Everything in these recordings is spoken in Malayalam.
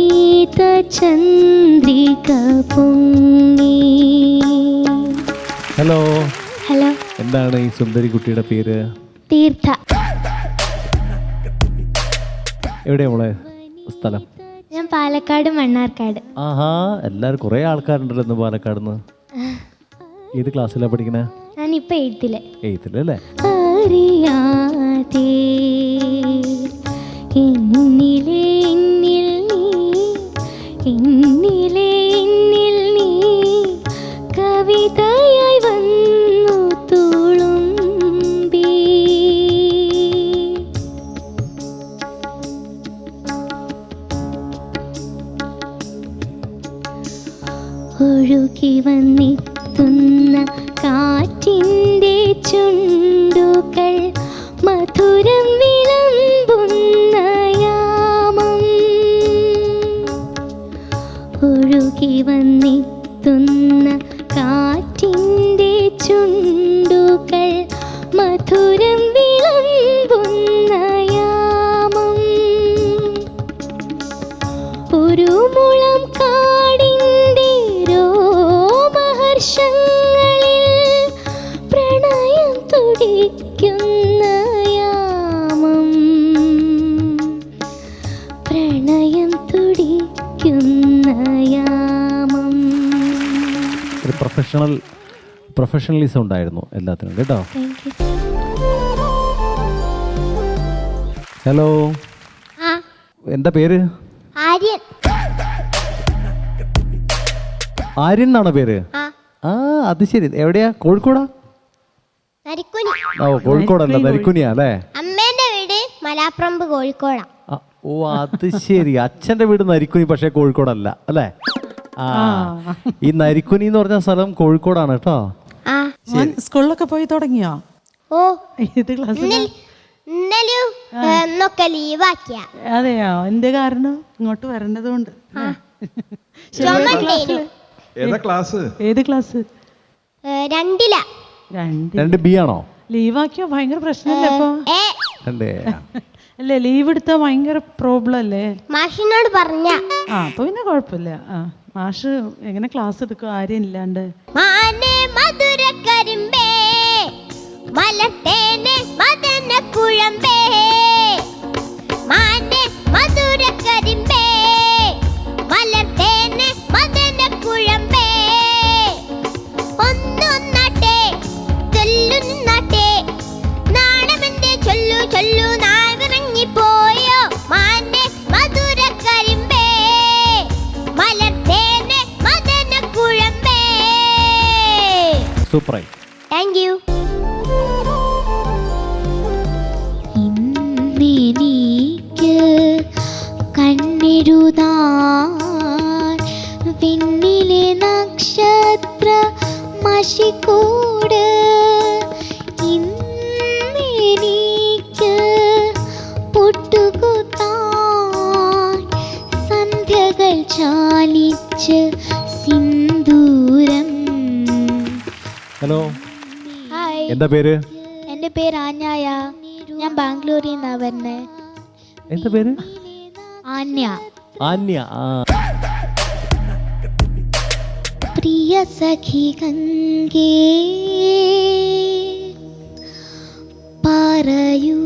പുനീത ചന്ദ്രിക പൊങ്ങി. ഹലോ. ഹലോ. എന്താണ് ഈ സുന്ദരി കുട്ടിയുടെ പേര്? തീർത്ഥ. എവിടെയാ മോളെ സ്ഥലം? ഞാൻ പാലക്കാട് മണ്ണാർക്കാട്. ആഹാ, എല്ലാവരും കുറേ ആൾക്കാരുണ്ടല്ലോ ഇന്ന് പാലക്കാട് നിന്ന്. ഏത് ക്ലാസ്സിലാണ് പഠിക്കണേ? ഞാനിപ്പോൾ എയ്ത്തിലല്ലേ? അറിയാതെ എന്നിലെ എന്നിൽ നീ, എന്നിലെ എന്നിൽ നീ കവിതയായി വന്നു തുളുമ്പി. ഒഴുകി വന്നെത്തുന്ന കാറ്റിൻ്റെ ചുണ്ടുകൾ മധുരം വിളമ്പുന്ന യാമം. ഒഴുകി വന്നെത്തുന്ന കാറ്റിൻ്റെ ചുണ്ടുകൾ മധുരം വിളമ്പുന്ന യാമം. ഒരു മുളം കാടിൻ്റെ രോമഹർഷങ്ങളിൽ പ്രണയം തുടിക്കുന്ന യാമം. പ്രണയം തുടിക്കുന്ന യാമം. ഒരു പ്രൊഫഷണലിസം ഉണ്ടായിരുന്നു എല്ലാത്തിനും കേട്ടോ. ഹലോ. എന്താ പേര്? ആര്യൻ. ആര്യൻ എന്നാണോ പേര്? ആ, അത് ശരി. എവിടെയാ? കോഴിക്കോടാ? ഓ, കോഴിക്കോടല്ല, നരിക്കുനിയാ അല്ലേ? അമ്മേന്റെ വീട് മലാപ്രമ്പ്, കോഴിക്കോടാ. ഓ, അത് ശരി. അച്ഛന്റെ വീട് നരിക്കുനി, പക്ഷേ കോഴിക്കോടല്ല അല്ലേ? ആ, ഈ നരിക്കുനി എന്ന് പറഞ്ഞ സ്ഥലം കോഴിക്കോടാണ് കേട്ടോ. സ്കൂളിലൊക്കെ പോയി തുടങ്ങിയോ? ഓ, ഏത് ക്ലാസ്സിൽ? ലീവാക്കിയ. അതെയോ? എന്ത് കാരണം? ഇങ്ങോട്ട് വരേണ്ടതുകൊണ്ട്. ഏത് ക്ലാസ്? 2 2 ബി ആണോ? ലീവാക്കിയോ? ഭയങ്കര പ്രശ്നമല്ലേ ഇപ്പൊ? അല്ലേ, ലീവ് എടുത്താ ഭയങ്കര പ്രോബ്ലം അല്ലേ? മാഷിനോട് പറഞ്ഞ. ആ, അപ്പൊ പിന്നെ കുഴപ്പമില്ല. ആ, മാഷ് എങ്ങനെ ക്ലാസ് എടുക്കും ആരും ഇല്ലാണ്ട്? സൂപ്പറായി. Thank you. ഇന്നെനിക്ക് കണ്ണെഴുതാൻ വിണ്ണിലെ നക്ഷത്ര മഷിക്കൂട്. ഇന്നെനിക്ക് പൊട്ടുകുത്താൻ സന്ധ്യകൾ ചാലിച്ച് സിന്ദൂരം. ഹലോ. ഹായ്. എന്താ പേര്? എൻ്റെ പേര് ആന്യ. ഞാൻ ബാംഗ്ലൂരിൽ നിന്നാണ് വരുന്നത്. എന്താ പേര്? ആന്യ. ആന്യ. പ്രിയ സഖി ഗംഗേ പറയൂ,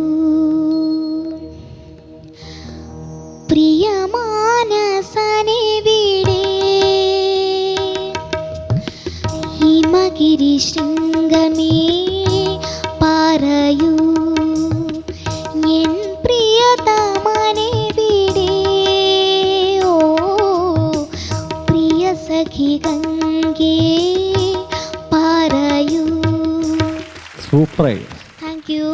പ്രിയ മാനസനെവിടെ? ഹിമഗിരി ശൃംഗമേ പറയൂ, എൻ പ്രിയതമനെവിടെ? ഓ പ്രിയ സഖി ഗംഗേ പറയൂ. സൂപ്പറായി. Thank you.